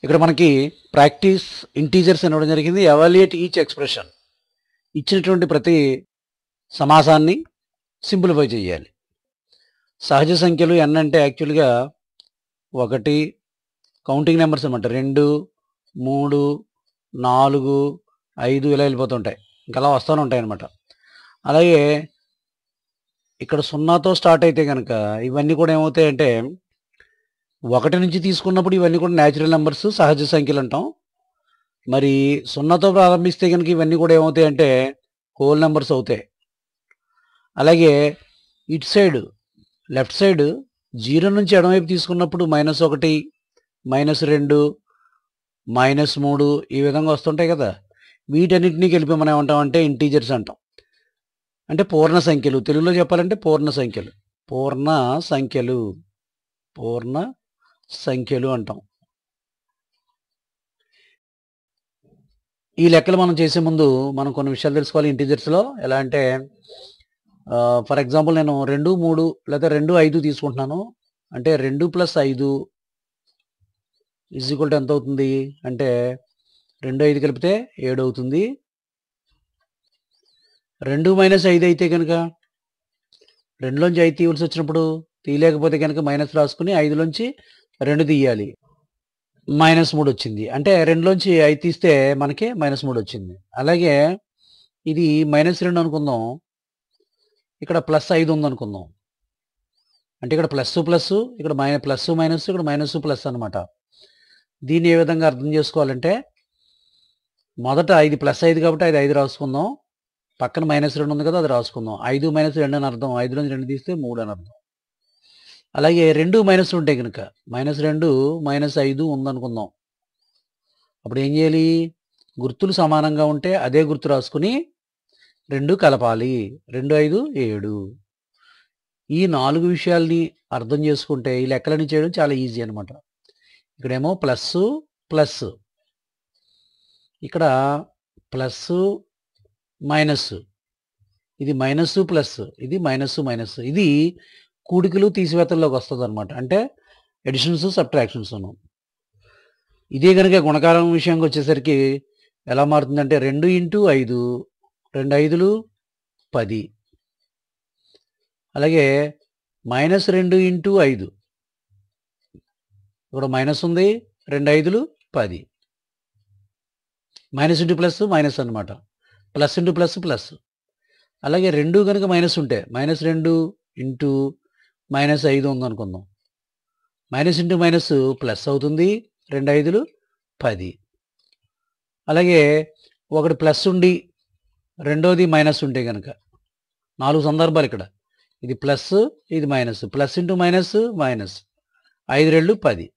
ఇక్కడ మనకి practice integers ఇవ్వడం జరిగింది. Evaluate each expression. ఇచ్చినటువంటి ప్రతి సమాసాన్ని సింప్లిఫై చేయాలి. సహజ సంఖ్యలు ఎన్ అంటే యాక్చువల్గా 1 కౌంటింగ్ నెంబర్స్ అనమాట. 2, 3, 4, 5 ఇలా వెళ్ళిపోతుంటాయి. ఇంకా అలా వస్తూనే ఉంటాయి అనమాట. అలాగే ఇక్కడ 0తో స్టార్ట్ అయితే కనుక ఇవన్నీ కూడా ఏమవుతాయంటే 1 నుంచి తీసుకున్నప్పుడు ఇవన్నీ కూడా న్యాచురల్ నెంబర్స్, సహజ సంఖ్యలు అంటాం. మరి 0తో ప్రారంభిస్తే కనుక ఇవన్నీ కూడా ఏమవుతాయంటే హోల్ నెంబర్స్ అవుతాయి. అలాగే ఇటు సైడ్ లెఫ్ట్ సైడ్ 0 నుంచి ఎడమవైపు తీసుకున్నప్పుడు -1, -2, -3 ఈ విధంగా వస్తుంటాయి కదా. వీటన్నిటినీ కలిపి మనం ఏమంటామంటే ఇంటీజర్స్ అంటాం. అంటే పూర్ణ సంఖ్యలు. తెలుగులో చెప్పాలంటే పూర్ణ సంఖ్యలు. పూర్ణ సంఖ్యలు పూర్ణ సంఖ్యలు అంటాం. ఈ లెక్కలు మనం చేసే ముందు మనం కొన్ని విషయాలు తెలుసుకోవాలి ఇంటీజర్స్లో. ఎలా అంటే ఫర్ ఎగ్జాంపుల్ నేను 2, 3 లేదా 2, 5 తీసుకుంటున్నాను. అంటే 2 + 5 = ఎంత అవుతుంది అంటే 2, 5 కలిపితే 7 అవుతుంది. 2 - 5 అయితే కనుక 2లోంచి 5 తీయవలసి వచ్చినప్పుడు తీయలేకపోతే కనుక మైనస్ రాసుకుని 5లోంచి 2 తీయాలి. -3 వచ్చింది. అంటే 2లోంచి 5 తీస్తే మనకి -3 వచ్చింది. అలాగే ఇది -2 అనుకుందాం. ఇక్కడ +5 ఉందనుకుందాం. అంటే ఇక్కడ ప్లస్ ప్లస్, ఇక్కడ ప్లస్ మైనస్, ఇక్కడ మైనస్ ప్లస్ అనమాట. దీన్ని ఏ విధంగా అర్థం చేసుకోవాలంటే మొదట ఇది +5 కాబట్టి అది 5 రాసుకుందాం. పక్కన -2 ఉంది కదా, అది రాసుకుందాం. 5 - 2 అని అర్థం. 5లోంచి 2 తీస్తే 3 అని అర్థం. అలాగే 2 - ఉంటే కనుక -2 -5 ఉందనుకుందాం. అప్పుడు ఏం చేయాలి? గుర్తులు సమానంగా ఉంటే అదే గుర్తు రాసుకుని 2 కలపాలి. 2, 5, 7. ఈ 4 విషయాల్ని అర్థం చేసుకుంటే ఈ లెక్కలని చేయడం చాలా ఈజీ అనమాట. ఇక్కడేమో ప్లస్ ప్లస్, ఇక్కడ ప్లస్ మైనస్, ఇది మైనస్ ప్లస్, ఇది మైనస్ మైనస్. ఇది కూడికలు తీసివేతల్లోకి వస్తుంది అనమాట. అంటే ఎడిషన్స్, సబ్ట్రాక్షన్స్. ఇదే కనుక గుణకారం విషయానికి వచ్చేసరికి ఎలా మారుతుందంటే 2 × 5, 2 5లు 10. అలాగే -2 × 5, ఇక్కడ మైనస్ ఉంది, 2 5లు 10. మైనస్ ఇంటూ ప్లస్ మైనస్ అనమాట. Plus into plus plus. అలాగే 2 కనుక మైనస్ ఉంటే -2 × -5 ఉందనుకుందాం. మైనస్ ఇంటూ మైనస్ ప్లస్ అవుతుంది. 2 5లు 10. అలాగే ఒకటి ప్లస్ ఉండి రెండోది మైనస్ ఉంటే కనుక 4 సందర్భాలు ఇక్కడ. ఇది ప్లస్, ఇది minus. Plus into minus minus. 5 2 10.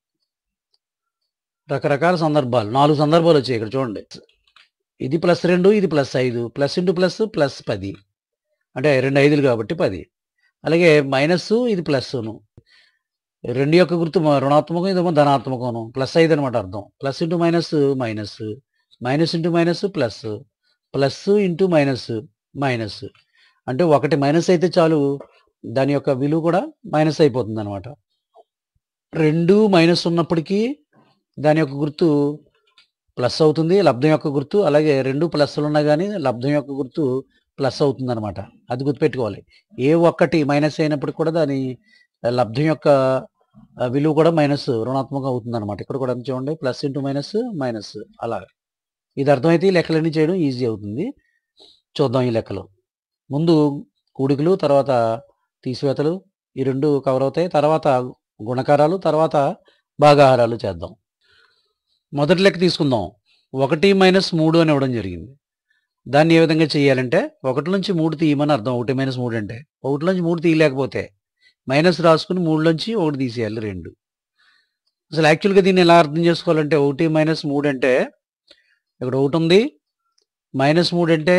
రకరకాల సందర్భాలు, 4 సందర్భాలు వచ్చాయి ఇక్కడ చూడండి. ఇది +2, ఇది +5. Plus into plus plus 10. అంటే 2 5లు కాబట్టి 10. అలాగే మైనస్, ఇది ప్లస్ను. 2 యొక్క గుర్తు రుణాత్మకం, ఇదేమో ధనాత్మకం. +5 అనమాట అర్థం. Plus into minus minus. Minus into minus plus. Plus into minus minus. అంటే ఒకటి మైనస్ అయితే చాలు, దాని యొక్క విలువ కూడా మైనస్ అయిపోతుంది అనమాట. 2 మైనస్ ఉన్నప్పటికీ దాని యొక్క గుర్తు ప్లస్ అవుతుంది, లబ్ధం యొక్క గుర్తు. అలాగే 2 ప్లస్లు ఉన్నా కానీ లబ్ధం యొక్క గుర్తు ప్లస్ అవుతుంది అనమాట. అది గుర్తుపెట్టుకోవాలి. ఏ ఒక్కటి మైనస్ అయినప్పటికి కూడా దాని లబ్ధం యొక్క విలువ కూడా మైనస్, రుణాత్మకం అవుతుంది అనమాట. ఇక్కడ కూడా చూడండి, ప్లస్ ఇంటూ మైనస్ మైనస్. అలా ఇది అర్థమైతే ఈ లెక్కలన్నీ చేయడం ఈజీ అవుతుంది. చూద్దాం ఈ లెక్కలు. ముందు కూడికలు, తర్వాత తీసివేతలు, ఈ 2 కవర్ అవుతాయి. తర్వాత గుణకారాలు, తర్వాత భాగాహారాలు చేద్దాం. మొదటి లెక్క తీసుకుందాం. 1 - 3 అని ఇవ్వడం జరిగింది. దాన్ని ఏ విధంగా చేయాలంటే 1 నుంచి 3 తీయమని అర్థం. 1 - 3 అంటే 1 నుంచి 3 తీయలేకపోతే మైనస్ రాసుకుని 3లోంచి 1 తీసేయాలి, 2. అసలు యాక్చువల్గా దీన్ని ఎలా అర్థం చేసుకోవాలంటే 1 - 3 అంటే ఇక్కడ 1 ఉంది, -3 అంటే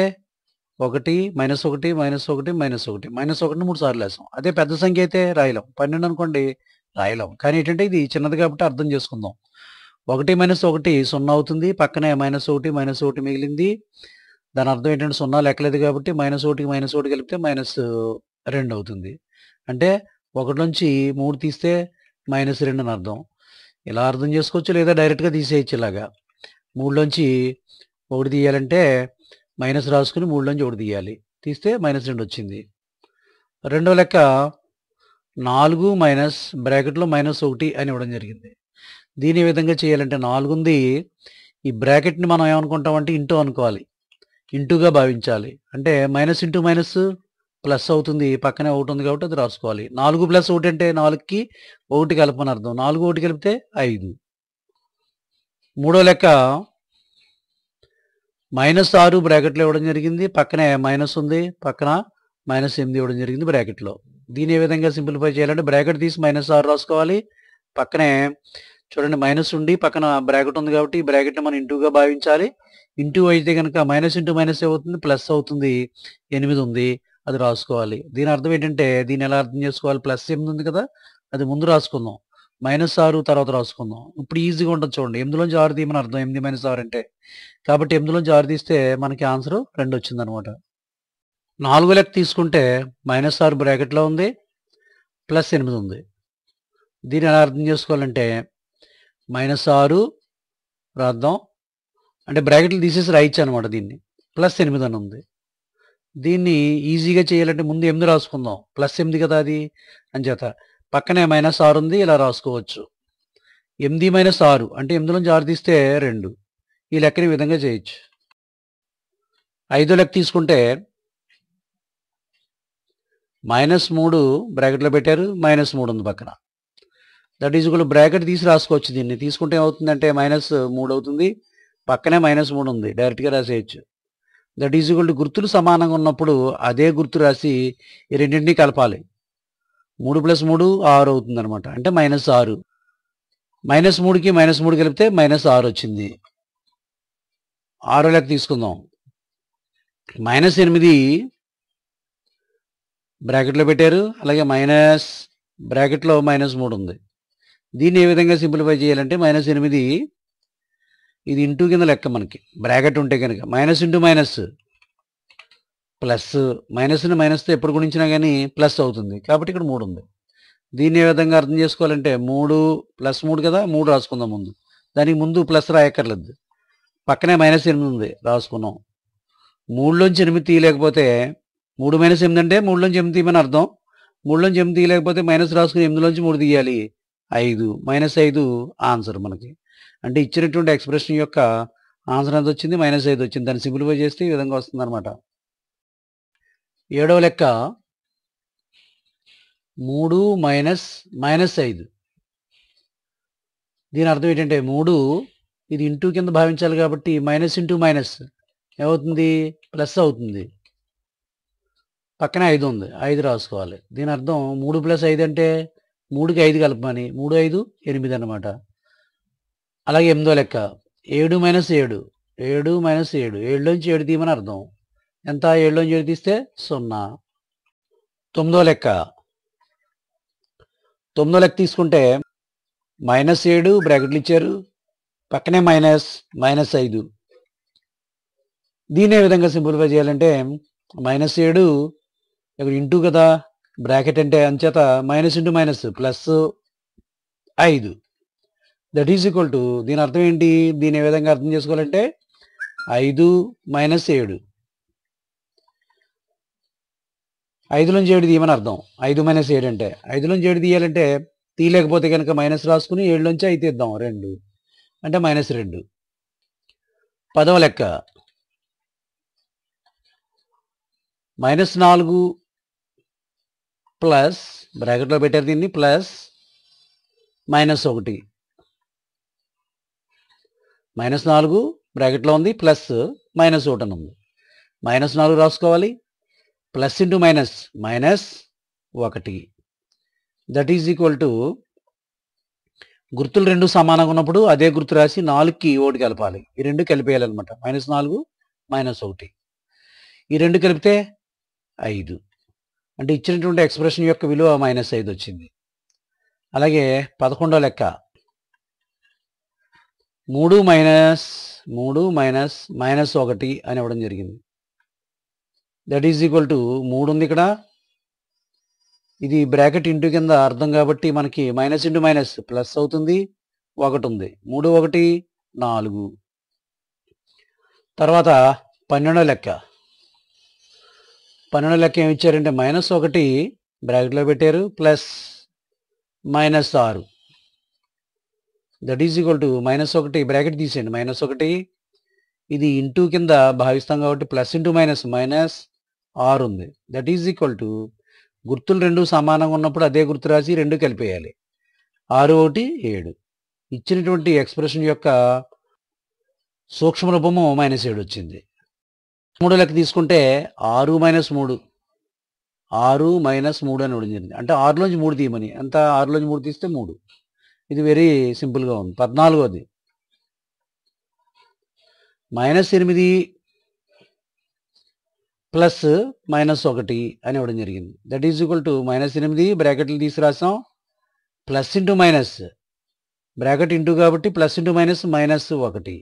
1 -1 -1 -1 -1ని 3 సార్లు వేసాం. అదే పెద్ద సంఖ్య అయితే రాయలేం. 12 అనుకోండి రాయలేం. కానీ ఏంటంటే ఇది చిన్నది కాబట్టి అర్థం చేసుకుందాం. 1 - 1 0 అవుతుంది. పక్కనే -1 -1 మిగిలింది. దాని అర్థం ఏంటంటే 0 లెక్కలేదు కాబట్టి -1 -1 కలిపితే -2 అవుతుంది. అంటే 1 నుంచి 3 తీస్తే -2 అని అర్థం. ఇలా అర్థం చేసుకోవచ్చు, లేదా డైరెక్ట్గా తీసేయచ్చు. ఇలాగా 3లోంచి 1 తీయాలంటే మైనస్ రాసుకుని 3లోంచి 1 తీయాలి. తీస్తే -2 వచ్చింది. రెండో లెక్క 4 మైనస్ బ్రాకెట్లో -1 అని ఇవ్వడం జరిగింది. దీని ఏ విధంగా చేయాలంటే 4 ఉంది, ఈ బ్రాకెట్ని మనం ఏమనుకుంటామంటే ఇంటూ అనుకోవాలి, ఇంటూగా భావించాలి. అంటే మైనస్ ఇంటూ మైనస్ ప్లస్ అవుతుంది, పక్కనే 1 ఉంది కాబట్టి అది రాసుకోవాలి. 4 + 1 అంటే 4కి 1 కలపని అర్థం. 4 1 కలిపితే 5. మూడో లెక్క -6 బ్రాకెట్లో ఇవ్వడం జరిగింది, పక్కనే మైనస్ ఉంది, పక్కన -8 ఇవ్వడం జరిగింది బ్రాకెట్లో. దీని ఏ విధంగా సింప్లిఫై చేయాలంటే బ్రాకెట్ తీసి -6 రాసుకోవాలి, పక్కనే చూడండి మైనస్ ఉండి పక్కన బ్రాకెట్ ఉంది కాబట్టి ఈ బ్రాకెట్ని మనం ఇంటూగా భావించాలి. ఇంటూ అయితే కనుక మైనస్ ఇంటూ మైనస్ అవుతుంది, ప్లస్ అవుతుంది, 8 ఉంది, అది రాసుకోవాలి. దీని అర్థం ఏంటంటే దీన్ని ఎలా అర్థం చేసుకోవాలి, +8 ఉంది కదా, అది ముందు రాసుకుందాం, -6 తర్వాత రాసుకుందాం. ఇప్పుడు ఈజీగా ఉంటుంది చూడండి, 8లోంచి 6 తీయమని అర్థం, 8 - 6 అంటే. కాబట్టి 8లోంచి 6 తీస్తే మనకి ఆన్సర్ 2 వచ్చిందనమాట. 4 లెక్క తీసుకుంటే -6 బ్రాకెట్లో ఉంది, +8 ఉంది. దీన్ని ఎలా అర్థం చేసుకోవాలంటే -6 రాద్దాం, అంటే బ్రాకెట్లు తీసేసి రాయొచ్చు అనమాట. దీన్ని +8 అని ఉంది. దీన్ని ఈజీగా చేయాలంటే ముందు 8 రాసుకుందాం, +8 కదా అది అంచేత. పక్కనే -6 ఉంది, ఇలా రాసుకోవచ్చు. 8 - 6 అంటే 8లోంచి 6 తీస్తే 2. ఈ లెక్కని ఈ విధంగా చేయొచ్చు. 5వ లెక్క తీసుకుంటే -3 బ్రాకెట్లో పెట్టారు, -3 ఉంది పక్కన. దట్ ఈజ్ ఈక్వల్ బ్రాకెట్ తీసి రాసుకోవచ్చు. దీన్ని తీసుకుంటే ఏమవుతుందంటే -3 అవుతుంది, పక్కనే -3 ఉంది, డైరెక్ట్గా రాసేయచ్చు. దట్ ఈజ్ ఈక్వల్ గుర్తులు సమానంగా ఉన్నప్పుడు అదే గుర్తు రాసి ఈ రెండింటినీ కలపాలి. 3 + 3 6 అవుతుంది అనమాట, అంటే -6. -3కి -3 కలిపితే -6 వచ్చింది. 6వ లెక్క తీసుకుందాం. -8 బ్రాకెట్లో పెట్టారు, అలాగే బ్రాకెట్లో -3 ఉంది. దీన్ని ఏ విధంగా సింప్లిఫై చేయాలంటే -8 ఇది ఇంటూ కింద లెక్క, మనకి బ్రాకెట్ ఉంటే కనుక మైనస్ ఇంటూ మైనస్ ప్లస్, మైనస్ని మైనస్తో ఎప్పుడు గుణించినా కానీ ప్లస్ అవుతుంది, కాబట్టి ఇక్కడ 3 ఉంది. దీన్ని ఏ విధంగా అర్థం చేసుకోవాలంటే 3 + 3 కదా, 3 రాసుకుందాం ముందు. దానికి ముందు ప్లస్ రాయక్కర్లేదు, పక్కనే -8 ఉంది రాసుకున్నాం. 3లోంచి 8 తీయలేకపోతే 3 - 8 అంటే 3లోంచి 8 తీయమని అర్థం. 3లోంచి 8 తీయలేకపోతే మైనస్ రాసుకుని 8లోంచి 3 తీయాలి, 5 -5 ఆన్సర్ మనకి. అంటే ఇచ్చినటువంటి ఎక్స్ప్రెషన్ యొక్క ఆన్సర్ ఎంత వచ్చింది, -5 వచ్చింది. దాన్ని సింప్లిఫై చేస్తే ఈ విధంగా వస్తుంది అనమాట. 7వ లెక్క 3 - -5. దీని అర్థం ఏంటంటే 3 ఇది ఇంటూ కింద భావించాలి కాబట్టి మైనస్ ఇంటూ మైనస్ ఏమవుతుంది, ప్లస్ అవుతుంది, పక్కనే 5 ఉంది, 5 రాసుకోవాలి. దీని అర్థం 3 + 5 అంటే 3కి 5 కలపమని, 3 5 8 అనమాట. అలాగే 8వ లెక్క 7 - 7, 7 - 7, 7లోంచి 7 తీయమని అర్థం. ఎంత, 7లోంచి 7 తీస్తే 0. 9వ లెక్క తీసుకుంటే -7 బ్రాకెట్లు ఇచ్చారు, పక్కనే -5. దీన్ని ఏ విధంగా సింప్లిఫై చేయాలంటే -7 ఇక్కడ ఇంటూ కదా, బ్రాకెట్ అంటే అంచేత minus into minus +5. That is equal to, దీని అర్థం ఏంటి, దీని ఏ విధంగా అర్థం చేసుకోవాలంటే 5 - 7, 5లోంచి 7 తీయమని అర్థం. 5 - 7 అంటే 5లోంచి 7 తీయాలంటే తీయలేకపోతే కనుక మైనస్ రాసుకుని 7లోంచి 5 తీద్దాం, 2 అంటే -2. 10వ లెక్క -4 ప్లస్ బ్రాకెట్లో పెట్టారు దీన్ని ప్లస్ -1. -4 బ్రాకెట్లో ఉంది, ప్లస్ -1 అని ఉంది. -4 రాసుకోవాలి, plus into minus -1. That is equal to గుర్తులు రెండు సమానంగా ఉన్నప్పుడు అదే గుర్తు రాసి 4కి 1 కలపాలి. ఈ రెండు కలిపేయాలన్నమాట. -4 -1, ఈ రెండు కలిపితే 5. అంటే ఇచ్చినటువంటి ఎక్స్ప్రెషన్ యొక్క విలువ -5 వచ్చింది. అలాగే 11వ లెక్క 3 - -1 అని ఇవ్వడం జరిగింది. దట్ ఈజ్ ఈక్వల్ టు 3 ఉంది ఇక్కడ, ఇది బ్రాకెట్ ఇంటూ కింద అర్థం కాబట్టి మనకి మైనస్ ఇంటూ మైనస్ ప్లస్ అవుతుంది, 1 ఉంది. 3 1 4. తర్వాత 12వ లెక్క. 12వ లెక్క ఏమి ఇచ్చారంటే -1 బ్రాకెట్లో పెట్టారు plus -6 that is equal to -1 bracket తీసేయండి. -1 ఇది ఇంటూ కింద భావిస్తాం కాబట్టి ప్లస్ ఇంటూ మైనస్ -6 ఉంది. దట్ ఈజ్ ఈక్వల్ టు గుర్తులు రెండు సమానంగా ఉన్నప్పుడు అదే గుర్తు రాసి రెండు కలిపేయాలి. 6 1 7. ఇచ్చినటువంటి ఎక్స్ప్రెషన్ యొక్క సూక్ష్మ రూపము -7 వచ్చింది. 3 లెక్క తీసుకుంటే 6 - 3 6 - 3 అని ఇవ్వడం జరిగింది. అంటే 6లోంచి 3 తీయమని. ఎంత 6లోంచి 3 తీస్తే 3. ఇది వెరీ సింపుల్గా ఉంది. 14వది -8 ప్లస్ -1 అని ఇవ్వడం జరిగింది. దట్ ఈజ్ ఈక్వల్ టు -8 బ్రాకెట్లు తీసి రాసాం plus into minus bracket into కాబట్టి ప్లస్ ఇంటూ మైనస్ -1.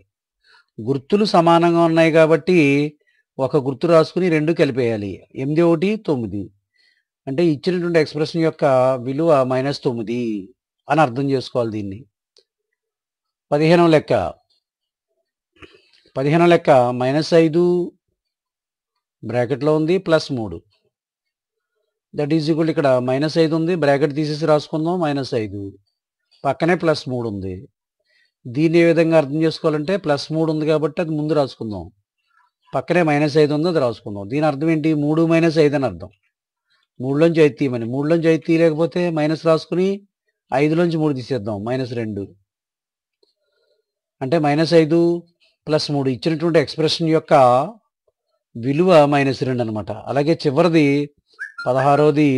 గుర్తులు సమానంగా ఉన్నాయి కాబట్టి ఒక గుర్తు రాసుకుని రెండు కలిపేయాలి. 8 1 9 అంటే ఇచ్చినటువంటి ఎక్స్ప్రెషన్ యొక్క విలువ -9 అని అర్థం చేసుకోవాలి దీన్ని. 15వ లెక్క. 15వ లెక్క -5 బ్రాకెట్లో ఉంది ప్లస్ 3. దట్ ఈజ్ ఈక్వల్ ఇక్కడ -5 ఉంది బ్రాకెట్ తీసేసి రాసుకుందాం -5 పక్కనే +3 ఉంది. దీన్ని ఏ విధంగా అర్థం చేసుకోవాలంటే +3 ఉంది కాబట్టి అది ముందు రాసుకుందాం. పక్కనే -5 ఉంది అది రాసుకుందాం. దీని అర్థం ఏంటి 3 - 5 అని అర్థం. 3లోంచి 5 తీయమని. 3లోంచి 5 తీయలేకపోతే మైనస్ రాసుకుని 5లోంచి 3 తీసేద్దాం -2 అంటే -5 + 3 ఇచ్చినటువంటి ఎక్స్ప్రెషన్ యొక్క విలువ -2 అనమాట. అలాగే చివరిది 16వది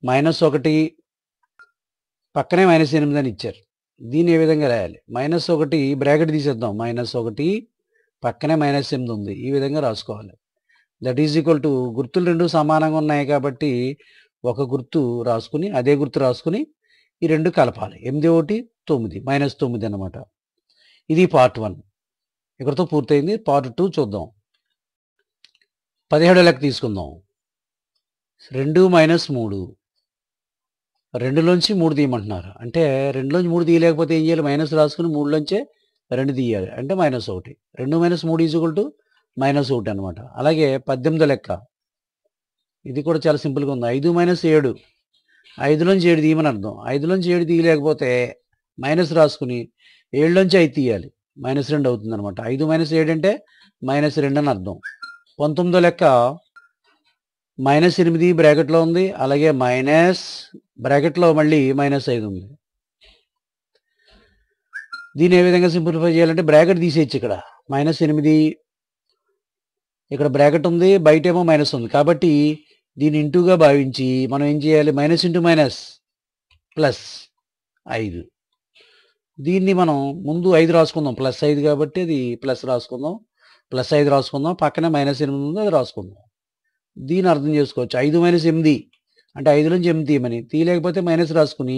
-1 పక్కనే -8 అని ఇచ్చారు. దీన్ని ఏ విధంగా రాయాలి? -1 బ్రాకెట్ తీసేద్దాం. -1 పక్కనే -8 ఉంది. ఈ విధంగా రాసుకోవాలి. దట్ ఈజ్ ఈక్వల్ టు గుర్తులు రెండు సమానంగా ఉన్నాయి కాబట్టి ఒక గుర్తు రాసుకుని అదే గుర్తు రాసుకుని ఈ రెండు కలపాలి. 8 1 9 -9 అనమాట. ఇది పార్ట్ 1 ఇక్కడతో పూర్తయింది. పార్ట్ 2 చూద్దాం. 17వ లెక్క తీసుకుందాం. 2 - 3 2లోంచి 3 తీయమంటున్నారు. అంటే 2లోంచి 3 తీయలేకపోతే ఏం చేయాలి? మైనస్ రాసుకుని 3లోంచే 2 తీయాలి. అంటే -1 2 - 3 = -1 అనమాట. అలాగే 18వ లెక్క. ఇది కూడా చాలా సింపుల్గా ఉంది. 5 - 7 5లోంచి 7 తీయమని అర్థం. 5లోంచి 7 తీయలేకపోతే మైనస్ రాసుకుని 7లోంచి 5 తీయాలి. -2 అవుతుంది అనమాట. 5 - 7 అంటే -2 అని అర్థం. 19వ లెక్క -8 బ్రాకెట్లో ఉంది. అలాగే మైనస్ బ్రాకెట్లో మళ్ళీ -5 ఉంది. దీన్ని ఏ విధంగా సింప్లిఫై చేయాలంటే బ్రాకెట్ తీసేయచ్చు. ఇక్కడ -8 ఇక్కడ బ్రాకెట్ ఉంది, బయటేమో మైనస్ ఉంది కాబట్టి దీన్ని ఇంటూగా భావించి మనం ఏం చేయాలి? -- +5 దీన్ని మనం ముందు 5 రాసుకుందాం. +5 కాబట్టి అది ప్లస్ రాసుకుందాం. +5 రాసుకుందాం. పక్కనే -8 ఉంది అది రాసుకుందాం. దీన్ని అర్థం చేసుకోవచ్చు. 5 - 8 అంటే 5లోంచి 8 తీయమని. తీయలేకపోతే మైనస్ రాసుకుని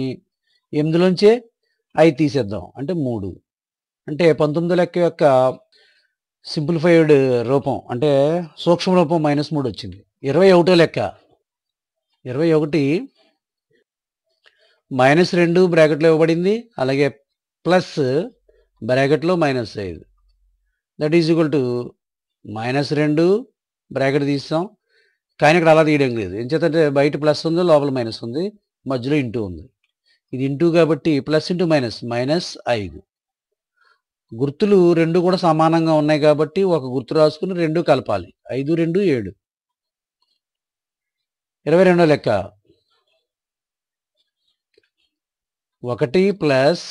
8లోంచే 5 తీసేద్దాం. అంటే 3. అంటే 19వ లెక్క యొక్క సింప్లిఫైడ్ రూపం అంటే సూక్ష్మ రూపం -3 వచ్చింది. 21వ లెక్క. 21 -2 బ్రాకెట్లో ఇవ్వబడింది. అలాగే ప్లస్ బ్రాకెట్లో -5 that is equal to -2 bracket తీస్తాం. కానీ ఇక్కడ అలా తీయడం లేదు. ఎంచేతంటే బయట ప్లస్ ఉంది, లోపల మైనస్ ఉంది, మధ్యలో ఇంటూ ఉంది. ఇది ఇంటూ కాబట్టి ప్లస్ ఇంటూ -5 గుర్తులు రెండు కూడా సమానంగా ఉన్నాయి కాబట్టి ఒక గుర్తు రాసుకుని రెండు కలపాలి. 5 2 7. 22వ లెక్క. 1 ప్లస్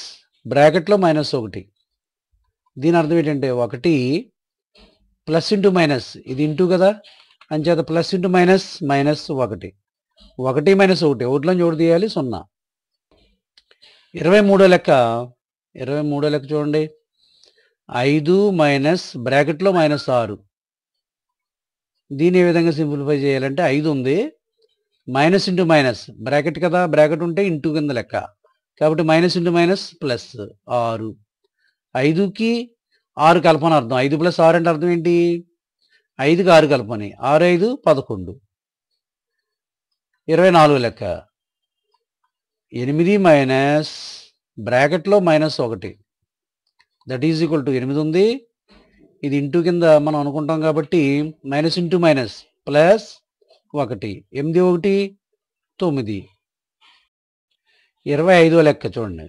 బ్రాకెట్లో -1 దీని అర్థం ఏంటంటే 1 ప్లస్ ఇంటూ మైనస్ ఇది ఇంటూ కదా అంచేత ప్లస్ ఇంటూ మైనస్ -1 1 - 1 ఒకటిలోంచి ఒకటి తీయాలి 0. 23వ లెక్క. 23వ లెక్క చూడండి. 5 మైనస్ బ్రాకెట్లో -6 దీన్ని ఏ విధంగా సింప్లిఫై చేయాలంటే 5 ఉంది మైనస్ ఇంటూ మైనస్ బ్రాకెట్ కదా, బ్రాకెట్ ఉంటే ఇంటూ కింద లెక్క కాబట్టి మైనస్ ఇంటూ మైనస్ ప్లస్ 6. 5కి 6 కలపని అర్థం. 5 + 6 అంటే అర్థం ఏంటి? 5కి 6 కలపని. 6 5 11. 24వ లెక్క. 8 - బ్రాకెట్లో -1 దట్ ఈజ్ ఈక్వల్ టు 8 ఉంది. ఇది ఇంటూ కింద మనం అనుకుంటాం కాబట్టి మైనస్ ఇంటూ మైనస్ ప్లస్ 1 8 1 9 25వ లెక్క చూడండి.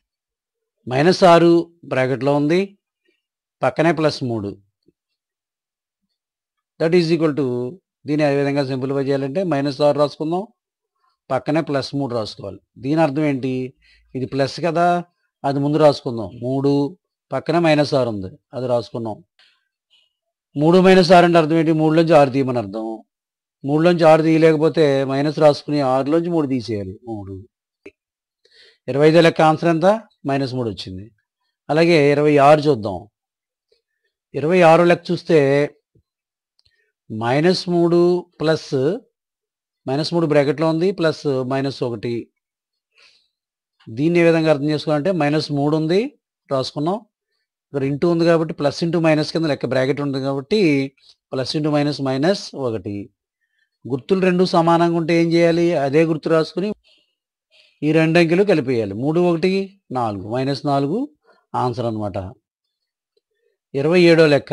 -6 బ్రాకెట్లో ఉంది, పక్కనే +3 దట్ ఈజ్ ఈక్వల్ టు దీన్ని ఏ విధంగా సింప్లిఫై చేయాలంటే -6 రాసుకుందాం, పక్కనే +3 రాసుకోవాలి. దీని అర్థం ఏంటి? ఇది ప్లస్ కదా, అది ముందు రాసుకుందాం. 3 పక్కన -6 ఉంది, అది రాసుకున్నాం. 3 - 6 అంటే అర్థం ఏంటి? 3లోంచి 6 తీయమని అర్థం. 3లోంచి 6 తీయలేకపోతే మైనస్ రాసుకుని 6లోంచి 3 తీసేయాలి. 3 25వ లెక్క ఆన్సర్ ఎంత? -3 వచ్చింది. అలాగే 26 చూద్దాం. 26వ లెక్క చూస్తే -3 ప్లస్ -3 బ్రాకెట్లో ఉంది ప్లస్ -1. దీన్ని ఏ విధంగా అర్థం చేసుకోవాలంటే -3 ఉంది రాసుకున్నాం, ఇక్కడ ఇంటూ ఉంది కాబట్టి ప్లస్ ఇంటూ మైనస్ కింద లెక్క బ్రాకెట్ ఉంది కాబట్టి ప్లస్ ఇంటూ మైనస్ -1. గుర్తులు రెండు సమానంగా ఉంటే ఏం చేయాలి? అదే గుర్తు రాసుకుని ఈ రెండు అంకెలు కలిపేయాలి. 3 1 4 -4 ఆన్సర్ అనమాట. 27వ లెక్క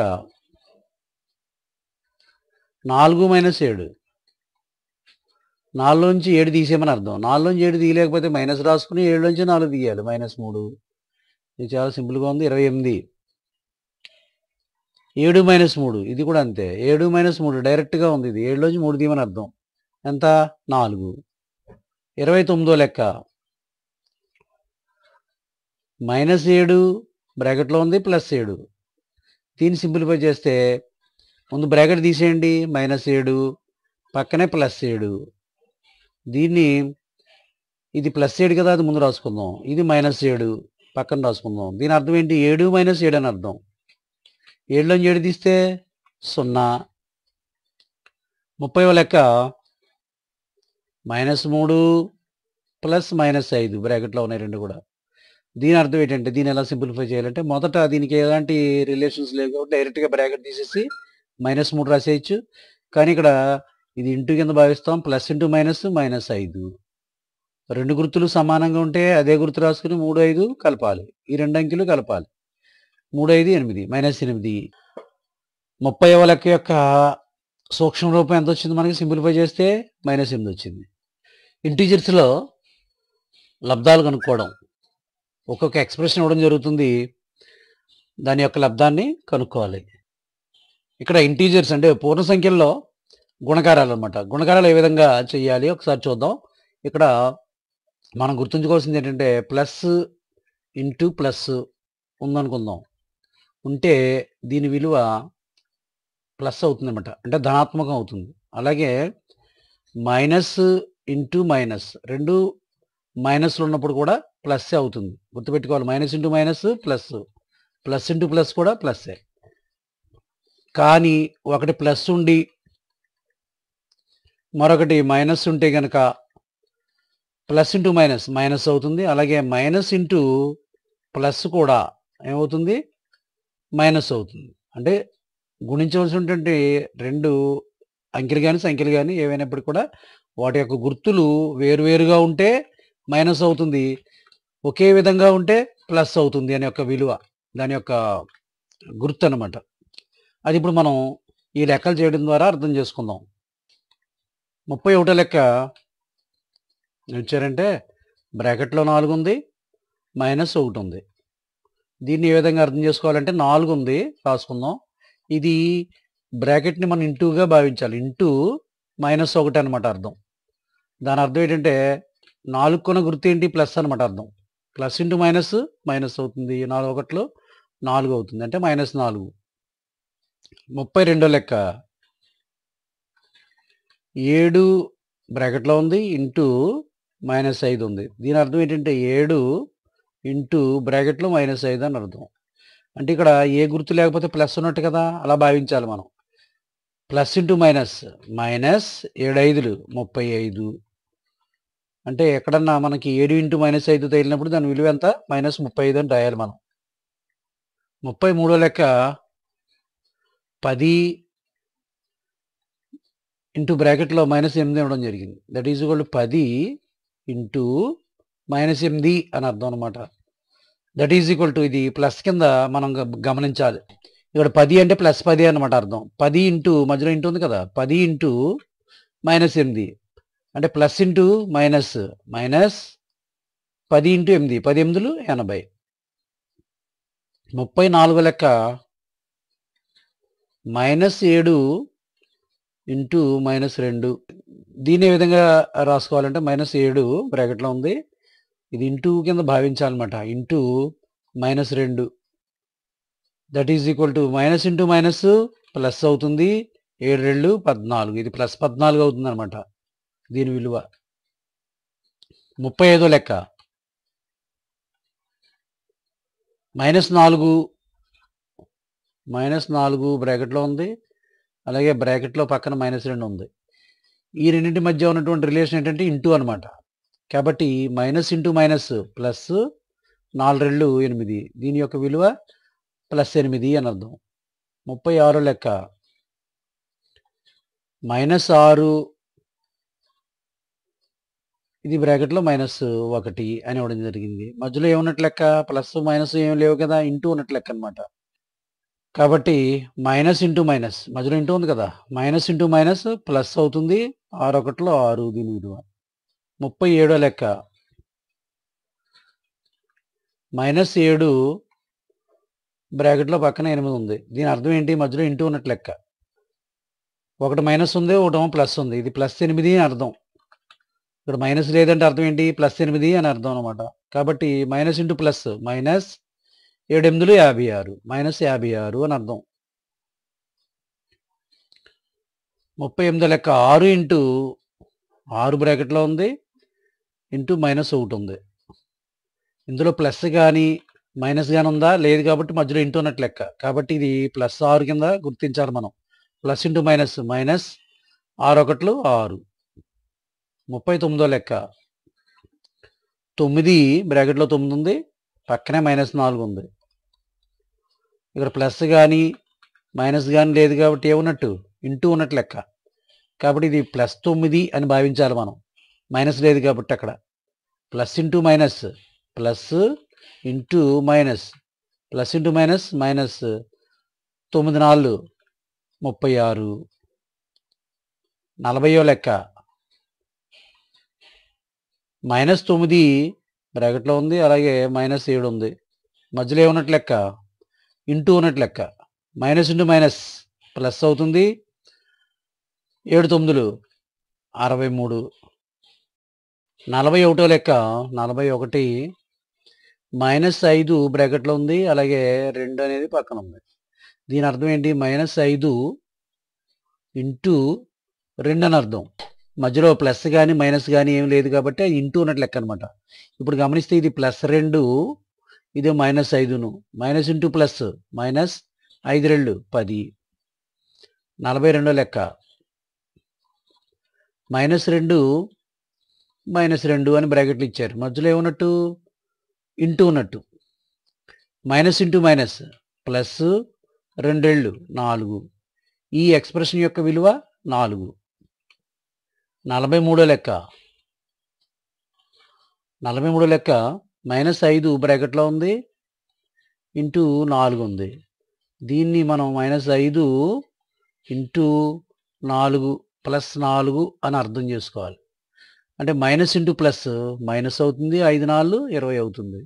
4 - 7 4లోంచి 7 తీసేయమని అర్థం. 4లోంచి 7 తీయలేకపోతే మైనస్ రాసుకుని 7లోంచి 4 తీయాలి. -3 ఇది చాలా సింపుల్గా ఉంది. 28 7 - 3 ఇది కూడా అంతే. 7 - 3 డైరెక్ట్గా ఉంది. ఇది 7లోంచి 3 తీయమని అర్థం. ఎంత? 4. 29వ లెక్క -7 బ్రాకెట్లో ఉంది +7. దీన్ని సింప్లిఫై చేస్తే ముందు బ్రాకెట్ తీసేయండి, -7 పక్కనే +7. దీన్ని ఇది +7 కదా, అది ముందు రాసుకుందాం. ఇది -7 పక్కన రాసుకుందాం. దీని అర్థం ఏంటి? 7 - 7 అని అర్థం. 7లోంచి 7 తీస్తే 0. 30వ లెక్క -3 ప్లస్ -5 బ్రాకెట్లో ఉన్నాయి రెండు కూడా. దీని అర్థం ఏంటంటే దీన్ని ఎలా సింప్లిఫై చేయాలంటే మొదట దీనికి ఎలాంటి రిలేషన్స్ లేవు కాబట్టి డైరెక్ట్గా బ్రాకెట్ తీసేసి -3 రాసేయచ్చు. కానీ ఇక్కడ ఇది ఇంటూ కింద భావిస్తాం. Plus into minus -5. రెండు గుర్తులు సమానంగా ఉంటే అదే గుర్తు రాసుకుని 3 5 కలపాలి. ఈ రెండు అంకెలు కలపాలి. 3 5 8 -8. 30వ లెక్క యొక్క సూక్ష్మ రూపం ఎంత వచ్చింది మనకి? సింప్లిఫై చేస్తే -8 వచ్చింది. ఇంటీజర్స్లో లబ్ధాలు కనుక్కోవడం, ఒక్కొక్క ఎక్స్ప్రెషన్ ఇవ్వడం జరుగుతుంది, దాని యొక్క లబ్ధాన్ని కనుక్కోవాలి. ఇక్కడ ఇంటీజర్స్ అంటే పూర్ణ సంఖ్యల్లో గుణకారాలు అనమాట. గుణకారాలు ఏ విధంగా చేయాలి ఒకసారి చూద్దాం. ఇక్కడ మనం గుర్తుంచుకోవాల్సింది ఏంటంటే ప్లస్ ఇంటూ ప్లస్ ఉందనుకుందాం. ఉంటే దీని విలువ ప్లస్ అవుతుంది అనమాట, అంటే ధనాత్మకం అవుతుంది. అలాగే మైనస్ ఇంటూ మైనస్, రెండు మైనస్లు ఉన్నప్పుడు కూడా ప్లస్ అవుతుంది. గుర్తుపెట్టుకోవాలి. Minus into minus plus, plus into plus కూడా ప్లస్సే. కానీ ఒకటి ప్లస్ ఉండి మరొకటి మైనస్ ఉంటే కనుక ప్లస్ ఇంటూ మైనస్ మైనస్ అవుతుంది. అలాగే మైనస్ ఇంటూ ప్లస్ కూడా ఏమవుతుంది? మైనస్ అవుతుంది. అంటే గుణించవలసినటువంటి రెండు అంకెలు కానీ సంఖ్యలు కానీ ఏవైనప్పటికీ కూడా వాటి యొక్క గుర్తులు వేరువేరుగా ఉంటే మైనస్ అవుతుంది, ఒకే విధంగా ఉంటే ప్లస్ అవుతుంది అనే యొక్క విలువ దాని యొక్క గుర్తు అన్నమాట. అది ఇప్పుడు మనం ఈ లెక్కలు చేయడం ద్వారా అర్థం చేసుకుందాం. 31వ లెక్క ఇచ్చారంటే బ్రాకెట్లో 4 ఉంది, -1 ఉంది. దీన్ని ఏ విధంగా అర్థం చేసుకోవాలంటే 4 ఉంది రాసుకుందాం. ఇది బ్రాకెట్ని మనం ఇంటూగా భావించాలి. ఇంటూ -1 అనమాట అర్థం. దాని అర్థం ఏంటంటే 4 కొన గుర్తు ఏంటి? ప్లస్ అనమాట అర్థం. ప్లస్ ఇంటూ మైనస్ మైనస్ అవుతుంది. 4 1 4 అవుతుంది, అంటే -4. 32వ లెక్క 7 బ్రాకెట్లో ఉంది, ఇంటూ -5 ఉంది. దీని అర్థం ఏంటంటే 7 ఇంటూ బ్రాకెట్లో -5 అని అర్థం. అంటే ఇక్కడ ఏ గుర్తు లేకపోతే ప్లస్ ఉన్నట్టు కదా, అలా భావించాలి మనం. Plus into minus -7 5 35. అంటే ఎక్కడన్నా మనకి 7 ఇంటూ -5 తగిలినప్పుడు దాని విలువ ఎంత? -35 అని రాయాలి మనం. 33వ లెక్క 10 ఇంటూ బ్రాకెట్లో -8 ఇవ్వడం జరిగింది. That is equal to 10 into -8 అని అర్థం అనమాట. దట్ ఈజ్ ఈక్వల్ టు ఇది ప్లస్ కింద మనం గమనించాలి. ఇక్కడ 10 అంటే ప్లస్ 10 అనమాట అర్థం. 10 ఇంటూ మధ్యలో ఇంటూ ఉంది కదా, 10 ఇంటూ -8 అంటే plus into minus, minus 10 into 8, 10 8లు 80. 34 లెక్క -7 ఇంటూ -2. దీన్ని ఏ విధంగా రాసుకోవాలంటే -7 బ్రాకెట్లో ఉంది, ఇది ఇంటూ కింద భావించాలన్నమాట. Into -2 that is equal to minus into minus plus అవుతుంది. 7 2 14, ఇది ప్లస్ 14 అవుతుంది అనమాట దీని విలువ. 35 లెక్క -4 బ్రాకెట్లో ఉంది, అలాగే బ్రాకెట్లో పక్కన -2 ఉంది. ఈ రెండింటి మధ్య ఉన్నటువంటి రిలేషన్ ఏంటంటే ఇంటూ అనమాట. కాబట్టి మైనస్ ఇంటూ మైనస్ ప్లస్ 4 2 8, దీని యొక్క విలువ +8 అని అర్థం. 36 లెక్క -6, ఇది బ్రాకెట్లో -1 అని ఇవ్వడం జరిగింది. మధ్యలో ఏమున్నట్టు లెక్క, ప్లస్ మైనస్ ఏం లేవు కదా, ఇంటూ ఉన్నట్టు లెక్క అనమాట. కాబట్టి మైనస్ ఇంటూ మైనస్, మధ్యలో ఇంటూ ఉంది కదా, మైనస్ ఇంటూ మైనస్ ప్లస్ అవుతుంది. 6 1 6 దీని విలువ. 37 లెక్క -7 బ్రాకెట్లో పక్కన 8 ఉంది. దీని అర్థం ఏంటి, మధ్యలో ఇంటూ ఉన్నట్టు లెక్క. ఒకటి మైనస్ ఉంది, ఒకటేమో ప్లస్ ఉంది, ఇది +8 అని అర్థం. ఇక్కడ మైనస్ లేదంటే అర్థం ఏంటి, +8 అని అర్థం అనమాట. కాబట్టి మైనస్ ఇంటూ ప్లస్, -7 8 56, -56 అని అర్థం. 38 లెక్క 6 ఇంటూ 6 బ్రాకెట్లో ఉంది, ఇంటూ -1 ఉంది. ఇందులో ప్లస్ కానీ మైనస్ కానీ ఉందా, లేదు. కాబట్టి మధ్యలో ఇంటూ ఉన్నట్టు లెక్క. కాబట్టి ఇది +6 కింద గుర్తించాలి మనం. Plus into minus, -6 1 6. 39 లెక్క 9 బ్రాకెట్లో 9 ఉంది, పక్కనే -4 ఉంది. ఇక్కడ ప్లస్ కానీ మైనస్ కానీ లేదు కాబట్టి ఏమున్నట్టు, ఇంటూ ఉన్నట్టు లెక్క. కాబట్టి ఇది +9 అని భావించాలి మనం. మైనస్ లేదు కాబట్టి అక్కడ plus into minus, plus into minus, plus into minus, -9 4 36. 40 లెక్క -9 బ్రాకెట్లో ఉంది, అలాగే -7 ఉంది. మధ్యలో ఏమున్నట్టు లెక్క, ఇంటూ ఉన్నట్టు లెక్క. మైనస్ ఇంటూ మైనస్ ప్లస్ అవుతుంది. 7 9 63. 41 లెక్క 41 -5 బ్రాకెట్లో ఉంది, అలాగే 2 అనేది పక్కన ఉంది. దీని అర్థం ఏంటి, -5 ఇంటూ 2 అని అర్థం. మధ్యలో ప్లస్ కానీ మైనస్ కానీ ఏం లేదు కాబట్టి ఇంటూ ఉన్నట్టు లెక్క అనమాట. ఇప్పుడు గమనిస్తే ఇది +2, ఇదే -5ను, మైనస్ ఇంటూ ప్లస్, -5 2 10. 42 లెక్క -2 -2 అని బ్రాకెట్లు ఇచ్చారు. మధ్యలో ఏమున్నట్టు, ఇంటూ ఉన్నట్టు. Minus into minus plus 2 4. ఈ ఎక్స్ప్రెషన్ యొక్క విలువ 4. 43 లెక్క -5 బ్రాకెట్లో ఉంది, ఇంటూ 4 ఉంది. దీన్ని మనం -5 ఇంటూ 4 ప్లస్ 4 అని అర్థం చేసుకోవాలి. అంటే మైనస్ ఇంటూ ప్లస్ మైనస్ అవుతుంది, 5 4 20 అవుతుంది.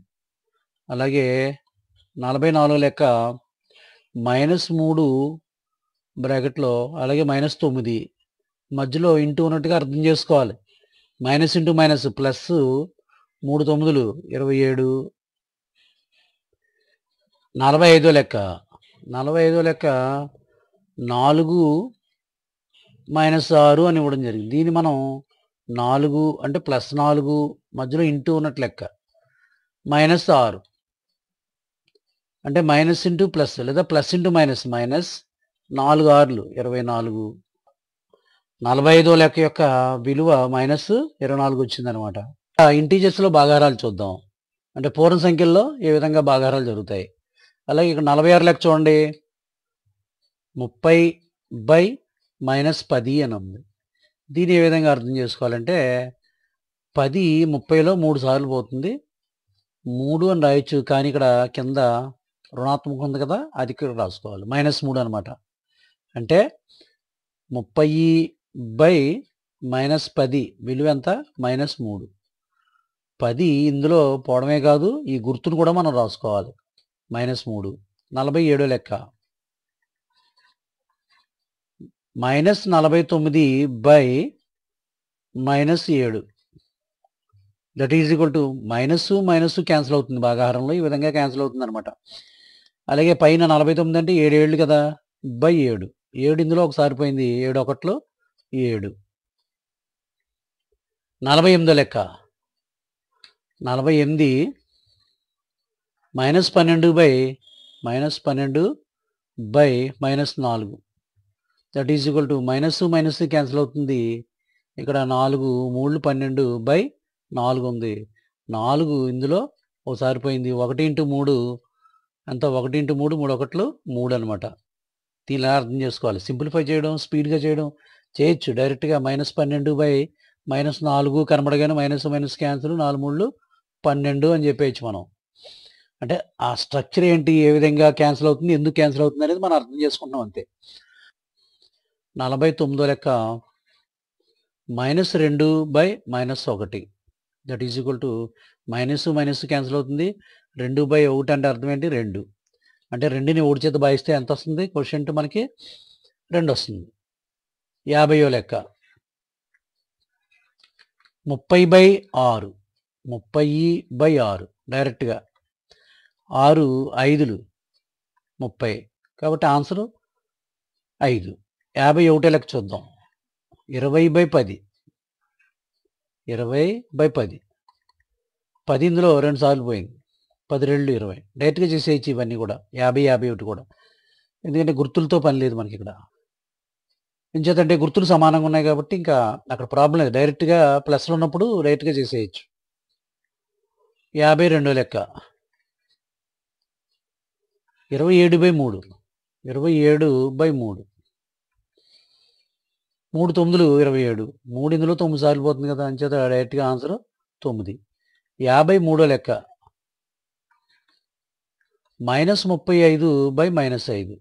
అలాగే 44 లెక్క -3 బ్రాకెట్లో, అలాగే -9 మధ్యలో ఇంటూ ఉన్నట్టుగా అర్థం చేసుకోవాలి. Minus into minus plus 3 9 27. 45 లెక్క 4 -6 అని ఇవ్వడం జరిగింది. దీన్ని మనం 4 అంటే +4 మధ్యలో ఇంటూ ఉన్నట్టు లెక్క. -6 అంటే మైనస్ ఇంటూ ప్లస్, లేదా ప్లస్ ఇంటూ మైనస్, -4 6 24. 45 లెక్క యొక్క విలువ -24 వచ్చిందనమాట. ఇంటీజర్స్లో భాగాహారాలు చూద్దాం. అంటే పూర్ణ సంఖ్యల్లో ఏ విధంగా భాగాహారాలు జరుగుతాయి. అలాగే ఇక్కడ 46 లెక్క చూడండి, 30/-10 అని ఉంది. దీన్ని ఏ విధంగా అర్థం చేసుకోవాలంటే 10 30లో 3 సార్లు పోతుంది, 3 అని రాయొచ్చు, కానీ ఇక్కడ కింద రుణాత్మకం ఉంది కదా, అది ఇక్కడ రాసుకోవాలి. -3 అనమాట. అంటే 30/-10 విలువ ఎంత? -3. 10 ఇందులో పోవడమే కాదు, ఈ గుర్తును కూడా మనం రాసుకోవాలి. -3. 47 లెక్క. -49/-7 that is equal to minus cancel అవుతుంది భాగాహారంలో, ఈ విధంగా క్యాన్సిల్ అవుతుంది అనమాట. అలాగే పైన 49 అంటే 7 ఏళ్ళు కదా, /7. 7 ఇందులో ఒకసారి పోయింది, 7 ఒకట్లో 7. 48 లెక్క. 48 -12/-4 that is equal to minus cancel అవుతుంది. ఇక్కడ 4 3 12/4 ఉంది. 4 ఇందులో ఒకసారి పోయింది, 1 × 3 అంత, 1 × 3 3 ఒకట్లు 3 అనమాట. దీనిలా అర్థం చేసుకోవాలి. సింప్లిఫై చేయడం, స్పీడ్గా చేయడం చేయొచ్చు. డైరెక్ట్గా -12/-4 కనబడగానే మైనస్ క్యాన్సిల్, 4 3 12 అని చెప్పేయచ్చు మనం. అంటే ఆ స్ట్రక్చర్ ఏంటి, ఏ విధంగా క్యాన్సిల్ అవుతుంది, ఎందుకు క్యాన్సిల్ అవుతుంది అనేది మనం అర్థం చేసుకుంటాం అంతే. 49 లెక్క. -2/-1 that is equal to minus cancel అవుతుంది. 2/1 అంటే అర్థం ఏంటి? 2. అంటే 2ని 1 చేత భాగిస్తే ఎంత వస్తుంది? క్వశ్చన్ మనకి 2 వస్తుంది. 50 లెక్క. 30/6. 30/6 డైరెక్ట్గా 6 5లు 30, కాబట్టి ఆన్సరు 5. 51 లెక్క చూద్దాం. 20/10. 20/10. 10 ఇందులో 2 సార్లు పోయింది, 10 2 20. డైరెక్ట్గా చేసేయచ్చు ఇవన్నీ కూడా, 50 51 కూడా, ఎందుకంటే గుర్తులతో పని లేదు మనకి ఇక్కడ. ఎంచేతంటే గుర్తులు సమానంగా ఉన్నాయి కాబట్టి ఇంకా అక్కడ ప్రాబ్లం లేదు. డైరెక్ట్గా ప్లస్లో ఉన్నప్పుడు డైరెక్ట్గా చేసేయచ్చు. 52 లెక్క. 27/3. 27/3. 3 9లు 27. 3 ఇందులో 9 సార్లు పోతుంది కదా, అంచేత డైరెక్ట్గా ఆన్సర్ 9. 53 లెక్క. -35/-5.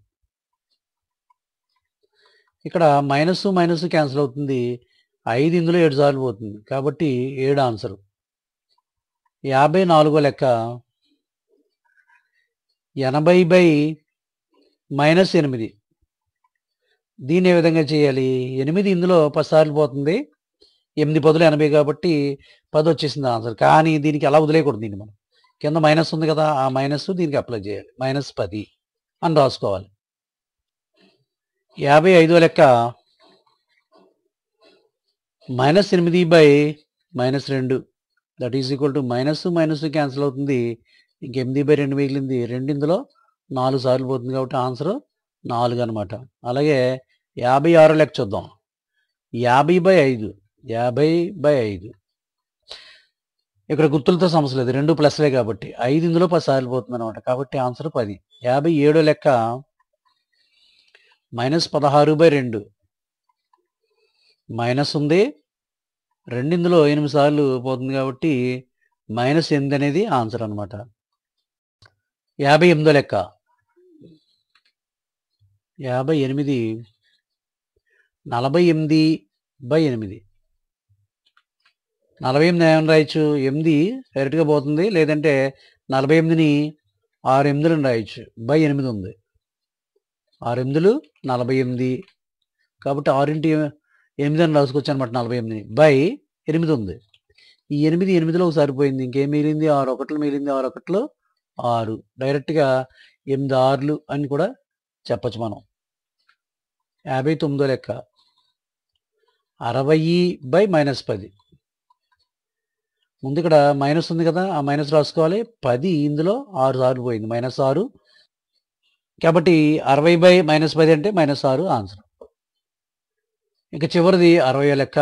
ఇక్కడ మైనస్ క్యాన్సిల్ అవుతుంది. 5 ఇందులో 7 సార్లు పోతుంది, కాబట్టి 7 ఆన్సర్. 54 లెక్క. 80/-8. దీన్ని ఏ విధంగా చేయాలి? 8 ఇందులో 10 సార్లు పోతుంది, 8 10లు 80 కాబట్టి 10 వచ్చేసింది ఆన్సర్. కానీ దీనికి అలా వదిలేయకూడదు, దీన్ని మనం కింద మైనస్ ఉంది కదా, ఆ మైనస్ దీనికి అప్లై చేయాలి. -10 అని రాసుకోవాలి. 55 లెక్క. -8/-2 that is equal to minus cancel అవుతుంది, ఇంక 8/2 మిగిలింది. 2 ఇందులో 4 సార్లు పోతుంది కాబట్టి ఆన్సర్ 4 అనమాట. అలాగే 56 లెక్క చూద్దాం. 50/5. 50/5. ఇక్కడ గుర్తులతో సమస్య లేదు, 2 ప్లస్లే కాబట్టి. 5 ఇందులో 10 సార్లు పోతుంది అనమాట, కాబట్టి ఆన్సర్ 10. 57 లెక్క. -16/2. మైనస్ ఉంది, 2 ఇందులో 8 సార్లు పోతుంది కాబట్టి -8 అనేది ఆన్సర్ అనమాట. 58 లెక్క. 58. 48/8. 48 ఏమని రాయొచ్చు? 8 డైరెక్ట్గా పోతుంది, లేదంటే 48ని 6 8లను రాయొచ్చు. /8 ఉంది, 6 8లు 48, కాబట్టి 6 × 8 అని రాసుకోవచ్చు అనమాట. 48 /8 ఉంది. ఈ 8లో ఒకసారి పోయింది, ఇంకేం మిగిలింది? 6 1లు మిగిలింది, 6 1లు 6. డైరెక్ట్గా 8 6లు అని కూడా చెప్పచ్చు మనం. 59 లెక్క. 60/-10. ముందు ఇక్కడ మైనస్ ఉంది కదా, ఆ మైనస్ రాసుకోవాలి. 10 ఇందులో 6 సార్లు పోయింది, -6, కాబట్టి 60/-10 అంటే -6 ఆన్సర్. ఇక చివరిది 60 లెక్క.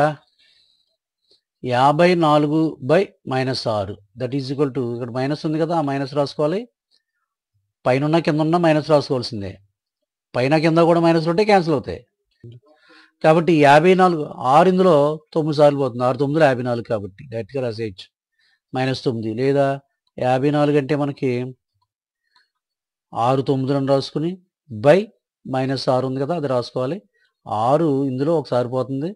54/-6 దట్ ఈజ్ ఈక్వల్ టు, ఇక్కడ మైనస్ ఉంది కదా, ఆ మైనస్ రాసుకోవాలి. పైన ఉన్న కింద ఉన్న మైనస్ రాసుకోవాల్సిందే. పైన కింద కూడా మైనస్ ఉంటే క్యాన్సిల్ అవుతాయి. కాబట్టి 54, 6 ఇందులో 9 సార్లు పోతుంది, 6 9లు 54 కాబట్టి డైరెక్ట్గా రాసేయచ్చు. -9 లేదా 54 అంటే మనకి 6 9 రాసుకుని బై -6 ఉంది కదా, అది రాసుకోవాలి. 6 ఇందులో ఒకసారి పోతుంది.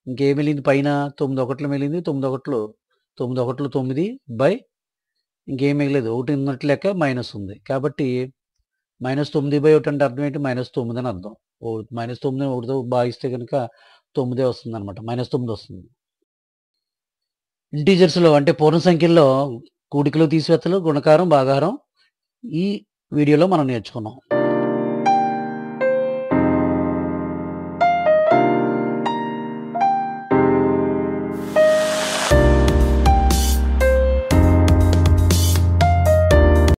ఇంకేం మిగిలింది పైన 9 ఒకట్లు మిగిలింది. 9 ఒకట్లు 9 బై ఇంకేం మిగలేదు. 1 ఉన్నట్టు లెక్క మైనస్ ఉంది. కాబట్టి -9/1 అంటే అర్థం ఏంటి? -9 అని అర్థం. -9 1తో భాగిస్తే కనుక 9 వస్తుందన్నమాట. -9 వస్తుంది. ఇంటీజర్స్‌లో అంటే పూర్ణ సంఖ్యల్లో కూడికలు, తీసివేతలు, గుణకారం, భాగాహారం ఈ వీడియోలో మనం నేర్చుకున్నాం.